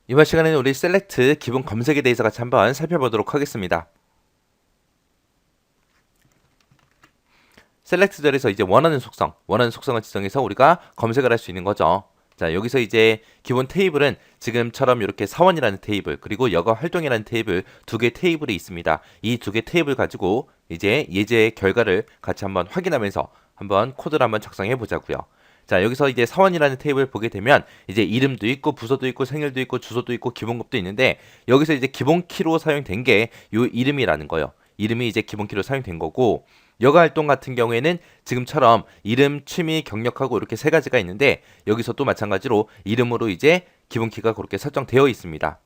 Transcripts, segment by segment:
이번 시간에는 우리 셀렉트 기본 검색에 대해서 같이 한번 살펴보도록 하겠습니다. 셀렉트절에서 이제 원하는 속성을 지정해서 우리가 검색을 할 수 있는 거죠. 자, 여기서 이제 기본 테이블은 지금처럼 이렇게 사원이라는 테이블, 그리고 여가 활동이라는 테이블 두 개 테이블이 있습니다. 이 두 개 테이블 가지고 이제 예제 결과를 같이 한번 확인하면서 한번 코드를 한번 작성해 보자고요. 자, 여기서 이제 사원이라는 테이블 보게 되면 이제 이름도 있고 부서도 있고 생일도 있고 주소도 있고 기본급도 있는데, 여기서 이제 기본 키로 사용된 게 요 이름이라는 거예요. 이름이 이제 기본 키로 사용된 거고, 여가 활동 같은 경우에는 지금처럼 이름, 취미, 경력하고 이렇게 세 가지가 있는데, 여기서 또 마찬가지로 이름으로 이제 기본 키가 그렇게 설정되어 있습니다.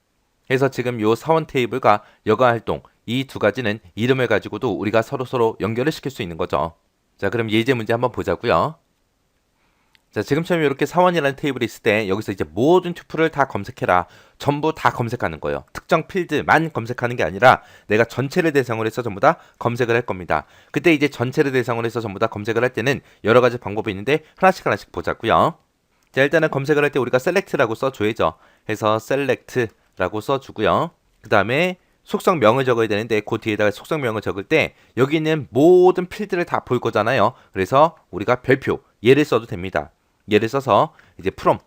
그래서 지금 요 사원 테이블과 여가 활동 이 두 가지는 이름을 가지고도 우리가 서로 연결을 시킬 수 있는 거죠. 자, 그럼 예제 문제 한번 보자고요. 자, 지금처럼 이렇게 사원이라는 테이블이 있을 때 여기서 이제 모든 튜플을 다 검색해라. 전부 다 검색하는 거예요. 특정 필드만 검색하는 게 아니라 내가 전체를 대상으로 해서 전부 다 검색을 할 겁니다. 그때 이제 전체를 대상으로 해서 전부 다 검색을 할 때는 여러 가지 방법이 있는데 하나씩 보자고요. 자, 일단은 검색을 할 때 우리가 select라고 써줘야죠. 해서 select라고 써주고요. 그 다음에 속성명을 적어야 되는데 그 뒤에다가 속성명을 적을 때 여기 있는 모든 필드를 다 볼 거잖아요. 그래서 우리가 별표 얘를 써도 됩니다. 얘를 써서 이제 from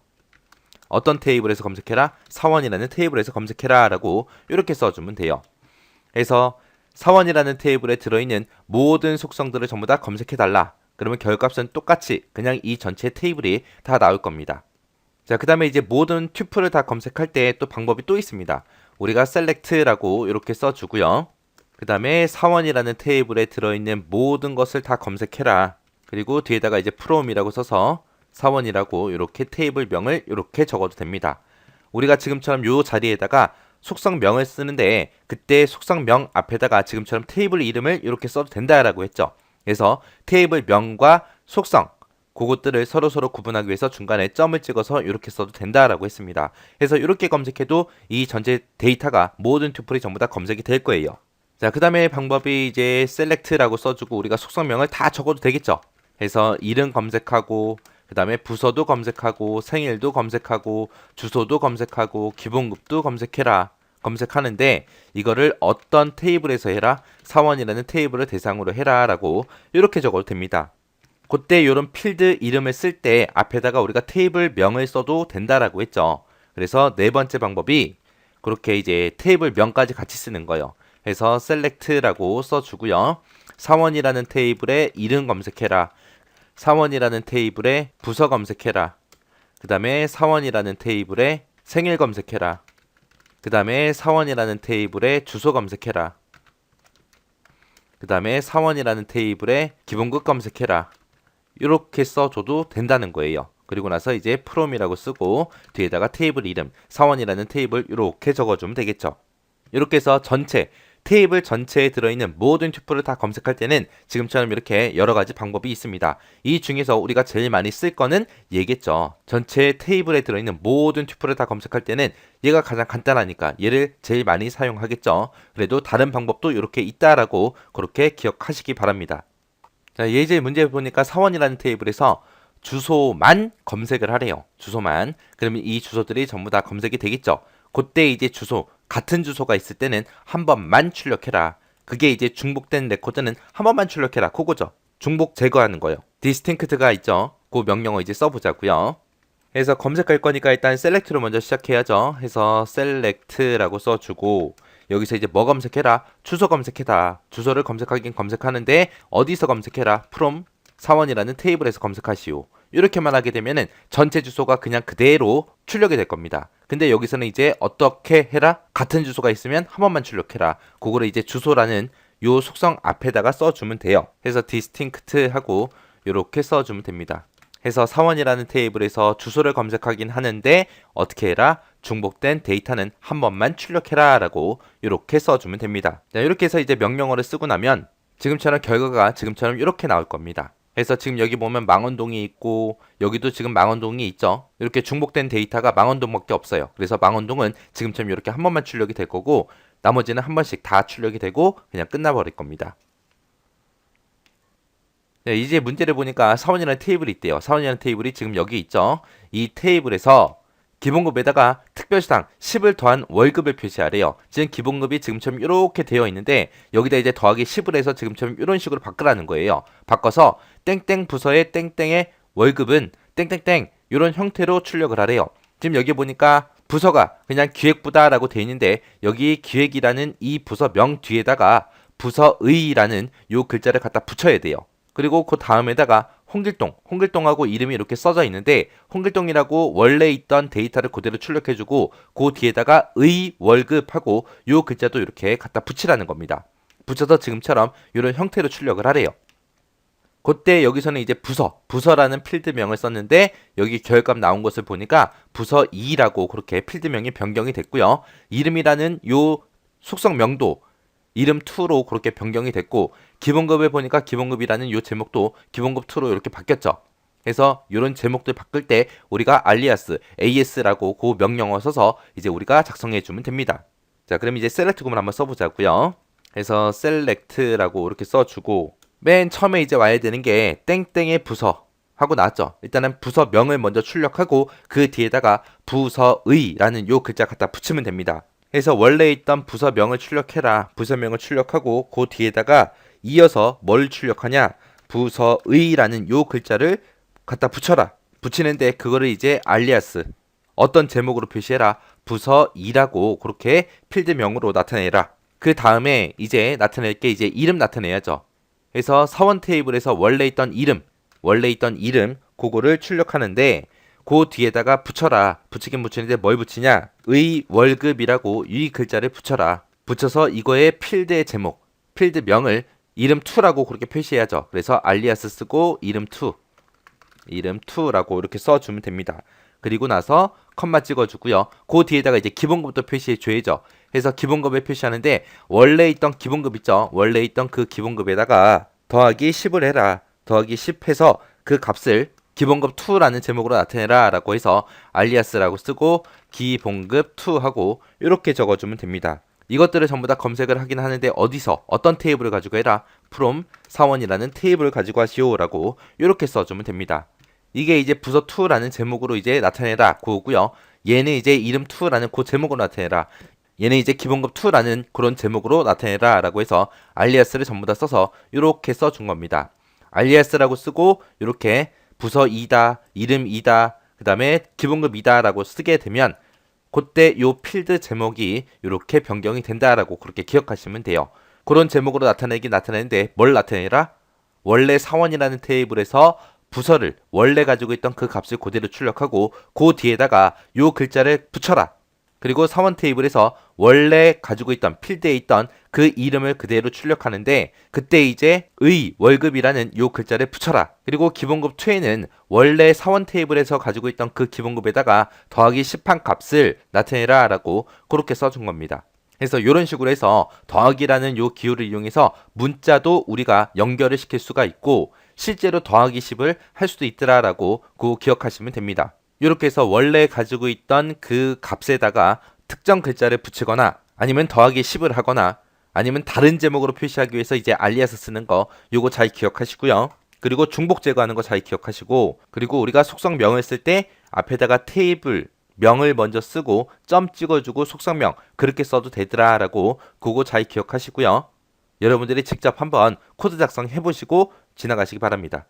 어떤 테이블에서 검색해라, 사원이라는 테이블에서 검색해라 라고 이렇게 써주면 돼요. 그래서 사원이라는 테이블에 들어있는 모든 속성들을 전부 다 검색해달라. 그러면 결과값은 똑같이 그냥 이 전체 테이블이 다 나올 겁니다. 자, 그 다음에 이제 모든 튜플을 다 검색할 때 또 방법이 또 있습니다. 우리가 select라고 이렇게 써주고요. 그 다음에 사원이라는 테이블에 들어있는 모든 것을 다 검색해라. 그리고 뒤에다가 이제 from이라고 써서 사원이라고 이렇게 테이블명을 이렇게 적어도 됩니다. 우리가 지금처럼 이 자리에다가 속성명을 쓰는데 그때 속성명 앞에다가 지금처럼 테이블 이름을 이렇게 써도 된다라고 했죠. 그래서 테이블명과 속성 그것들을 서로 구분하기 위해서 중간에 점을 찍어서 이렇게 써도 된다라고 했습니다. 그래서 이렇게 검색해도 이 전체 데이터가 모든 튜플이 전부 다 검색이 될 거예요. 자, 그 다음에 방법이 이제 select라고 써주고 우리가 속성명을 다 적어도 되겠죠. 해서 이름 검색하고 그 다음에 부서도 검색하고 생일도 검색하고 주소도 검색하고 기본급도 검색해라 검색하는데, 이거를 어떤 테이블에서 해라, 사원이라는 테이블을 대상으로 해라 라고 이렇게 적어도 됩니다. 그때 이런 필드 이름을 쓸 때 앞에다가 우리가 테이블 명을 써도 된다라고 했죠. 그래서 네 번째 방법이 그렇게 이제 테이블 명까지 같이 쓰는 거예요. 그래서 select라고 써주고요. 사원이라는 테이블에 이름 검색해라. 사원이라는 테이블에 부서 검색해라. 그 다음에 사원이라는 테이블에 생일 검색해라. 그 다음에 사원이라는 테이블에 주소 검색해라. 그 다음에 사원이라는 테이블에 기본급 검색해라. 이렇게 써줘도 된다는 거예요. 그리고 나서 이제 from이라고 쓰고 뒤에다가 테이블 이름, 사원이라는 테이블 이렇게 적어주면 되겠죠. 이렇게 해서 테이블 전체에 들어있는 모든 튜플을 다 검색할 때는 지금처럼 이렇게 여러 가지 방법이 있습니다. 이 중에서 우리가 제일 많이 쓸 거는 얘겠죠. 전체 테이블에 들어있는 모든 튜플을 다 검색할 때는 얘가 가장 간단하니까 얘를 제일 많이 사용하겠죠. 그래도 다른 방법도 이렇게 있다라고 그렇게 기억하시기 바랍니다. 자, 예제 문제 보니까 사원이라는 테이블에서 주소만 검색을 하래요. 주소만. 그러면 이 주소들이 전부 다 검색이 되겠죠. 그때 이제 주소, 같은 주소가 있을 때는 한 번만 출력해라. 그게 이제 중복된 레코드는 한 번만 출력해라. 그거죠. 중복 제거하는 거예요. distinct가 있죠. 그 명령어 이제 써보자고요. 그래서 검색할 거니까 일단 select로 먼저 시작해야죠. 해서 select라고 써주고 여기서 이제 뭐 검색해라? 주소 검색해라. 주소를 검색하긴 검색하는데 어디서 검색해라? from 사원이라는 테이블에서 검색하시오. 이렇게만 하게 되면은 전체 주소가 그냥 그대로 출력이 될 겁니다. 근데 여기서는 이제 어떻게 해라? 같은 주소가 있으면 한 번만 출력해라. 그거를 이제 주소라는 요 속성 앞에다가 써주면 돼요. 그래서 distinct 하고 이렇게 써주면 됩니다. 해서 사원이라는 테이블에서 주소를 검색하긴 하는데 어떻게 해라? 중복된 데이터는 한 번만 출력해라 라고 이렇게 써주면 됩니다. 자, 이렇게 해서 이제 명령어를 쓰고 나면 지금처럼 결과가 지금처럼 이렇게 나올 겁니다. 그래서 지금 여기 보면 망원동이 있고 여기도 지금 망원동이 있죠. 이렇게 중복된 데이터가 망원동밖에 없어요. 그래서 망원동은 지금처럼 이렇게 한 번만 출력이 될 거고 나머지는 한 번씩 다 출력이 되고 그냥 끝나버릴 겁니다. 네, 이제 문제를 보니까 사원이라는 테이블이 있대요. 사원이라는 테이블이 지금 여기 있죠. 이 테이블에서 기본급에다가 특별수당 10을 더한 월급을 표시하래요. 지금 기본급이 지금처럼 이렇게 되어 있는데 여기다 이제 더하기 10을 해서 지금처럼 이런 식으로 바꾸라는 거예요. 바꿔서 땡땡 부서의 땡땡의 월급은 땡땡땡 이런 형태로 출력을 하래요. 지금 여기 보니까 부서가 그냥 기획부다라고 되어 있는데 여기 기획이라는 이 부서명 뒤에다가 부서의라는 요 글자를 갖다 붙여야 돼요. 그리고 그 다음에다가 홍길동하고 이름이 이렇게 써져 있는데 홍길동이라고 원래 있던 데이터를 그대로 출력해주고 그 뒤에다가 의 월급하고 요 글자도 이렇게 갖다 붙이라는 겁니다. 붙여서 지금처럼 이런 형태로 출력을 하래요. 그때 여기서는 이제 부서라는 필드명을 썼는데 여기 결과값 나온 것을 보니까 부서 2라고 그렇게 필드명이 변경이 됐고요. 이름이라는 요 속성명도 이름 2로 그렇게 변경이 됐고 기본급에 보니까 기본급이라는 요 제목도 기본급 2로 이렇게 바뀌었죠. 그래서 이런 제목들 바꿀 때 우리가 alias, as라고 그 명령어 써서 이제 우리가 작성해 주면 됩니다. 자, 그럼 이제 select 구문 한번 써보자고요. 그래서 select라고 이렇게 써주고 맨 처음에 이제 와야 되는 게 땡땡의 부서 하고 나왔죠. 일단은 부서명을 먼저 출력하고 그 뒤에다가 부서의라는 요 글자 갖다 붙이면 됩니다. 그래서 원래 있던 부서명을 출력해라. 부서명을 출력하고 그 뒤에다가 이어서 뭘 출력하냐? 부서의라는 요 글자를 갖다 붙여라. 붙이는데 그거를 이제 alias 어떤 제목으로 표시해라. 부서이라고 그렇게 필드명으로 나타내라. 그 다음에 이제 나타낼 게 이제 이름 나타내야죠. 그래서 사원 테이블에서 원래 있던 이름 그거를 출력하는데 그 뒤에다가 붙여라. 붙이긴 붙이는데 뭘 붙이냐? 의 월급이라고 이 글자를 붙여라. 붙여서 이거의 필드의 제목, 필드명을 이름2라고 그렇게 표시해야죠. 그래서 alias 쓰고 이름2라고 이렇게 써주면 됩니다. 그리고 나서 컴마 찍어주고요. 그 뒤에다가 이제 기본급도 표시해줘야죠. 그래서 기본급을 표시하는데 원래 있던 기본급 있죠. 원래 있던 그 기본급에다가 더하기 10을 해라. 더하기 10 해서 그 값을 기본급 2라는 제목으로 나타내라 라고 해서 alias라고 쓰고 기본급 2 하고 이렇게 적어주면 됩니다. 이것들을 전부 다 검색을 하긴 하는데 어디서 어떤 테이블을 가지고 해라. from 사원이라는 테이블을 가지고 하시오 라고 이렇게 써주면 됩니다. 이게 이제 부서 2라는 제목으로 이제 나타내라 그거고요. 얘는 이제 이름 2라는 그 제목으로 나타내라. 얘는 이제 기본급 2라는 그런 제목으로 나타내라 라고 해서 alias를 전부 다 써서 이렇게 써준 겁니다. alias라고 쓰고 이렇게 부서 2다, 이름 2다, 그 다음에 기본급 2다 라고 쓰게 되면 그때 요 필드 제목이 이렇게 변경이 된다라고 그렇게 기억하시면 돼요. 그런 제목으로 나타내는데 뭘 나타내라? 원래 사원이라는 테이블에서 부서를 원래 가지고 있던 그 값을 그대로 출력하고 그 뒤에다가 요 글자를 붙여라. 그리고 사원 테이블에서 원래 가지고 있던 필드에 있던 그 이름을 그대로 출력하는데 그때 이제 의 월급이라는 요 글자를 붙여라. 그리고 기본급 2에는 원래 사원 테이블에서 가지고 있던 그 기본급에다가 더하기 10한 값을 나타내라 라고 그렇게 써준 겁니다. 그래서 이런 식으로 해서 더하기라는 요 기호를 이용해서 문자도 우리가 연결을 시킬 수가 있고 실제로 더하기 10을 할 수도 있더라라고 그거 기억하시면 됩니다. 이렇게 해서 원래 가지고 있던 그 값에다가 특정 글자를 붙이거나 아니면 더하기 10을 하거나 아니면 다른 제목으로 표시하기 위해서 이제 alias 쓰는 거 요거 잘 기억하시고요. 그리고 중복 제거하는 거 잘 기억하시고 그리고 우리가 속성명을 쓸 때 앞에다가 테이블 명을 먼저 쓰고 점 찍어주고 속성명 그렇게 써도 되더라라고 그거 잘 기억하시고요. 여러분들이 직접 한번 코드 작성 해보시고 지나가시기 바랍니다.